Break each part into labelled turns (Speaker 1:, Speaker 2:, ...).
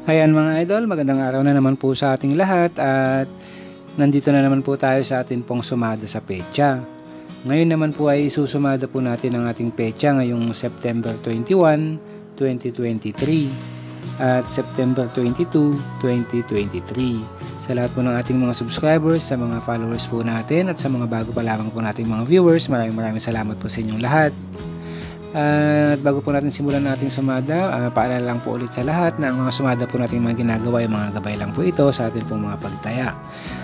Speaker 1: Ayan mga idol, magandang araw na naman po sa ating lahat at nandito na naman po tayo sa atin pong sumada sa petsa. Ngayon naman po ay isusumada po natin ang ating petsa ngayong September 21, 2023 at September 22, 2023. Sa lahat po ng ating mga subscribers, sa mga followers po natin at sa mga bago pa lamang po nating mga viewers, maraming salamat po sa inyong lahat. At bago po natin simulan nating sumada, paalala lang po ulit sa lahat na ang mga sumada po nating mga ginagawa ay mga gabay lang po ito sa atin pong mga pagtaya.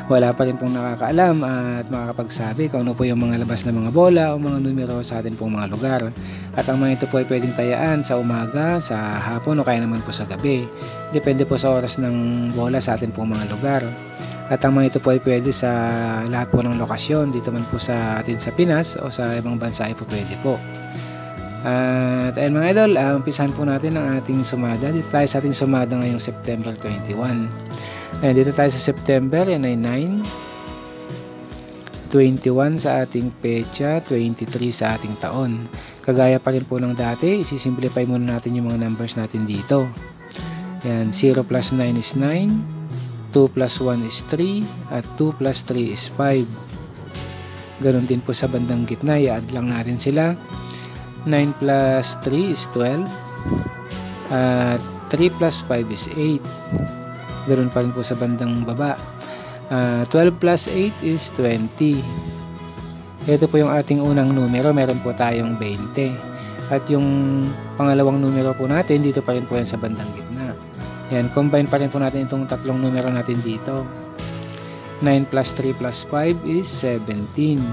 Speaker 1: Wala pa rin pong nakakaalam at makakapagsabi kung ano po yung mga labas na mga bola o mga numero sa atin pong mga lugar. At ang mga ito po ay pwedeng tayaan sa umaga, sa hapon o kaya naman po sa gabi. Depende po sa oras ng bola sa atin pong mga lugar. At ang mga ito po ay pwede sa lahat po ng lokasyon, dito man po sa atin sa Pinas o sa ibang bansa ay po pwede po. At ayun mga idol, umpisahan po natin ang ating sumada. Dito tayo sa ating sumada ngayong September 21. Ayan, dito tayo sa September, yan ay 9, 21 sa ating petsa, 23 sa ating taon. Kagaya pa rin po ng dati, isi-simplify muna natin yung mga numbers natin dito. Yan, 0 plus 9 is 9, 2 plus 1 is 3, at 2 plus 3 is 5. Ganon din po sa bandang gitna, i-add lang natin sila. 9 plus 3 is 12 at 3 plus 5 is 8. Ganoon pa rin po sa bandang baba. 12 plus 8 is 20. Ito po yung ating unang numero, meron po tayong 20. At yung pangalawang numero po natin, dito pa rin po yan sa bandang gitna. Yan, combine pa rin po natin itong tatlong numero natin dito. 9 plus 3 plus 5 is 17.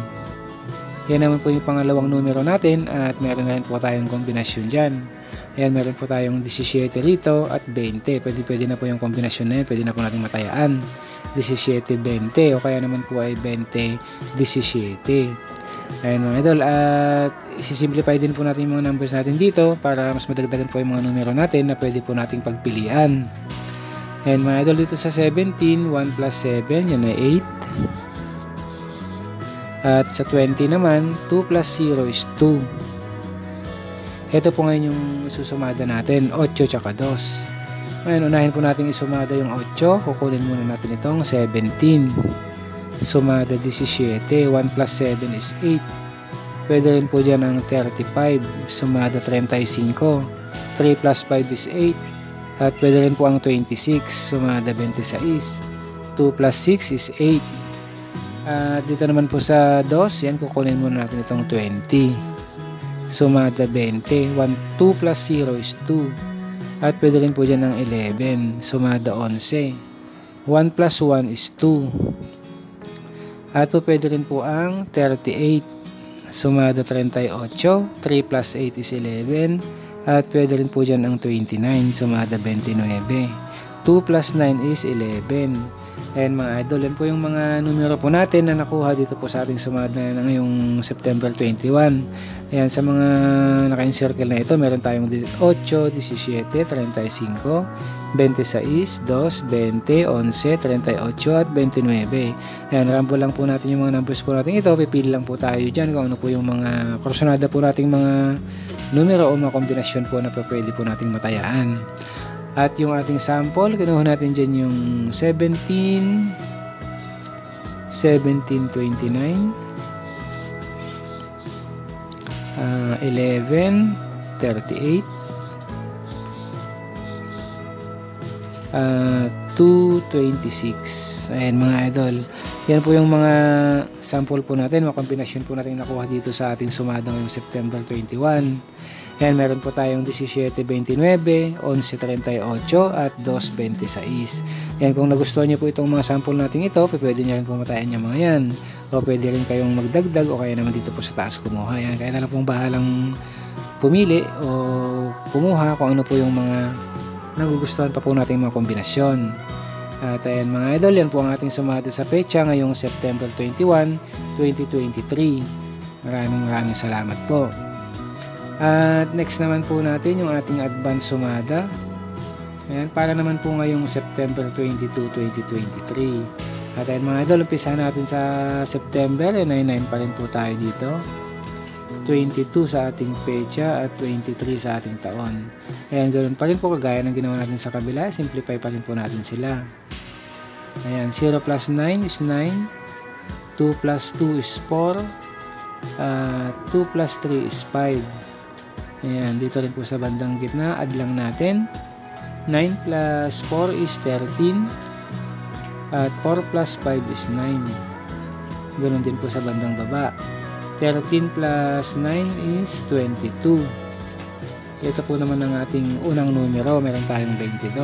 Speaker 1: Yan naman po yung pangalawang numero natin at meron na rin po tayong kombinasyon dyan. Ayan, meron po tayong 17 rito at 20. Pwede na po yung kombinasyon na yan. Pwede na po natin matayaan. 17-20 o kaya naman po ay 20-17. Ayan mga idol. At isisimplify din po natin yung mga numbers natin dito para mas madagdagan po yung mga numero natin na pwede po nating pagpilian. Ayan mga idol, dito sa 17, 1 plus 7, yan ay 8. At sa 20 naman, 2 plus 0 is 2. Ito po ngayon yung susumada natin, 8 tsaka 2. Ngayon, unahin po natin isumada yung 8. Kukunin muna natin itong 17. Sumada 17. 1 plus 7 is 8. Pwede rin po dyan ang 35. Sumada 35. 3 plus 5 is 8. At pwede rin po ang 26. Sumada 26. 2 plus 6 is 8. Dito naman po sa 2, yan kukunin muna natin itong 20. Sumada 20. 2 plus 0 is 2. At pwede rin po dyan ng 11. Sumada 11. 1 plus 1 is 2. At po pwede rin po ang 38. Sumada 38. 3 plus 8 is 11. At pwede rin po dyan ang 29. Sumada 29. 2 plus 9 is 11. Ayan mga idol, yan po yung mga numero po natin na nakuha dito po sa ating sumada na ngayong September 21. Ayan, sa mga naka-encircle na ito, meron tayong 8, 17, 35, 26, 2, 20, 11, 38 at 29. Ayan, rambo lang po natin yung mga numbers po natin ito. Pipili lang po tayo dyan kung ano po yung mga kursunada po nating mga numero o mga kombinasyon po na pwede po nating matayaan. At yung ating sample, kinuha natin dyan yung 17, 1729, 11, 38, 226. Ayan mga idol. Yan po yung mga sample po natin, mga kombinasyon po natin nakuha dito sa ating sumada ngayong September 21. Ayan, meron po tayong 17.29, 11.38 at 2.26. Ayan, kung nagustuhan niyo po itong mga sample natin ito, pwede niyo rin pumatayan yung mga yan. O pwede rin kayong magdagdag o kaya naman dito po sa taas kumuha. Ayan, kaya na lang pong bahalang pumili o kumuha kung ano po yung mga nagugustuhan pa po nating mga kombinasyon. At ayan mga idol, yan po ang ating sumada sa petsa ngayong September 21, 2023. Maraming salamat po. At next naman po natin yung ating advance sumada. Ayan, para naman po ngayong September 22, 2023. At ayun mga idol, umpisa natin sa September, 9 pa rin po tayo dito. 22 sa ating pecha at 23 sa ating taon. Ayan, ganoon pa rin po kagaya ng ginawa natin sa kabila. Simplify pa rin po natin sila. Ayan, 0 plus 9 is 9. 2 plus 2 is 4. 2 plus 3 is 5. Ayan, dito rin po sa bandang gitna, add lang natin. 9 plus 4 is 13. At 4 plus 5 is 9. Ganoon din po sa bandang baba. 13 plus 9 is 22. Ito po naman ang ating unang numero. Meron tayong 22.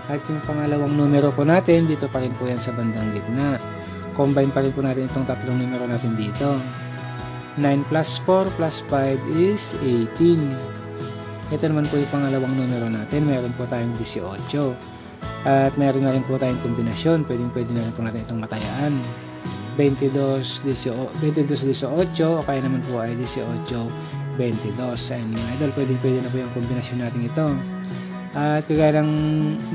Speaker 1: At yung pangalawang numero po natin, dito pa rin po yan sa bandang gitna. Combine pa rin po natin itong tatlong numero natin dito. 9 plus 4 plus 5 is 18. Ito naman po yung pangalawang numero natin. Meron po tayong 18. At meron na rin po tayong kombinasyon. Pwede na rin po natin itong matayaan. 22-18 o kaya naman po ay 18-22. And mga idol, pwede na po yung kombinasyon natin ito. At kagaya ng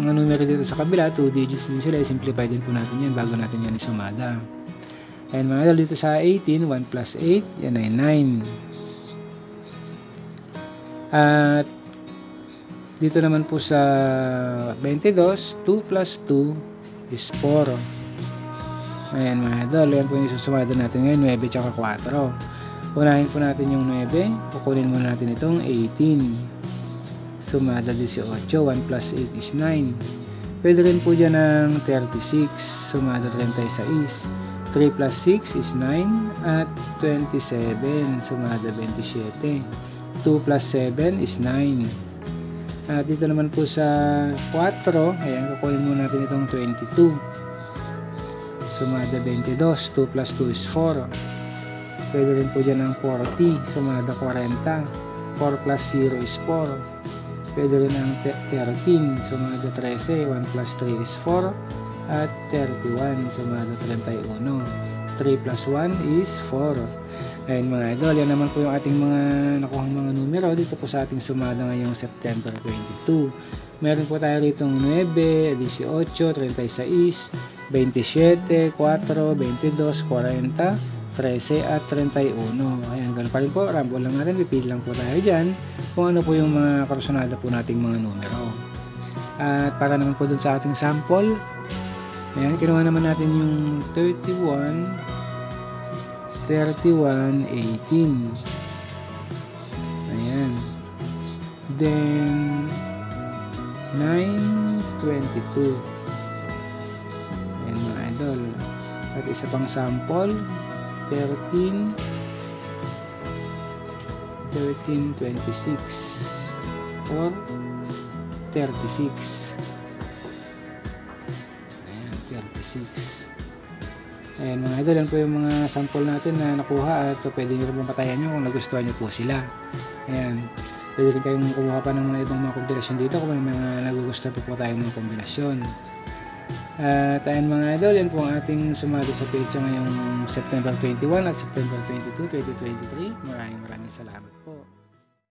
Speaker 1: mga numero dito sa kabila, 2 digits din sila, simplify din po natin yan bago natin yan isumada. And mga idol, dito sa 18, 1 plus 8, yan ay 9. At dito naman po sa 22, 2 plus 2 is 4. Ayan mga idol, yan po yung isusumada natin ngayon, 9 tsaka 4. Unahin po natin yung 9, kukunin muna natin itong 18. Sumada 18, 1 plus 8 is 9. Pwede rin po dyan ng 36, sumada 36. 3 plus 6 is 9 at 27, sumada 27. 2 plus 7 is 9. At dito naman po sa 4, ayan, kukunin muna natin itong 22. Sumada 22, 2 plus 2 is 4. Pwede rin po dyan ng 40, sumada 40. 4 plus 0 is 4. Pwede rin ng 13, sumada 13. 1 plus 3 is 4. At 31, sumada 31. 3 plus 1 is 4. Ayun mga idol, yan naman po yung ating mga nakuhang mga numero dito po sa ating sumada ngayong September 22. Meron po tayo rito 9, 18, 36, 27, 4, 22, 40, 13 at 31. Ayan, ganun pa rin po. Rambol lang natin. Pipili lang po tayo dyan kung ano po yung mga karusonada po nating mga numero. At para naman po dun sa ating sample, ayan, kinuha naman natin yung 31, 18. Ayan. Then, 922. Ayan mga idol. At isa pang sample, 13, 26 or 36. Ayan, 36. Ayan mga idol, yan po yung mga sample natin na nakuha at pwede nyo rin patayan nyo kung nagustuhan nyo po sila. Ayan. Pwede rin kayong kumuha pa ng mga ibang mga kombinasyon dito kung may mga nagugustuhan po tayong mga kombinasyon. At ayan mga idol, yan po ang ating sumada sa pecha ngayong September 21 at September 22, 2023. Maraming salamat po.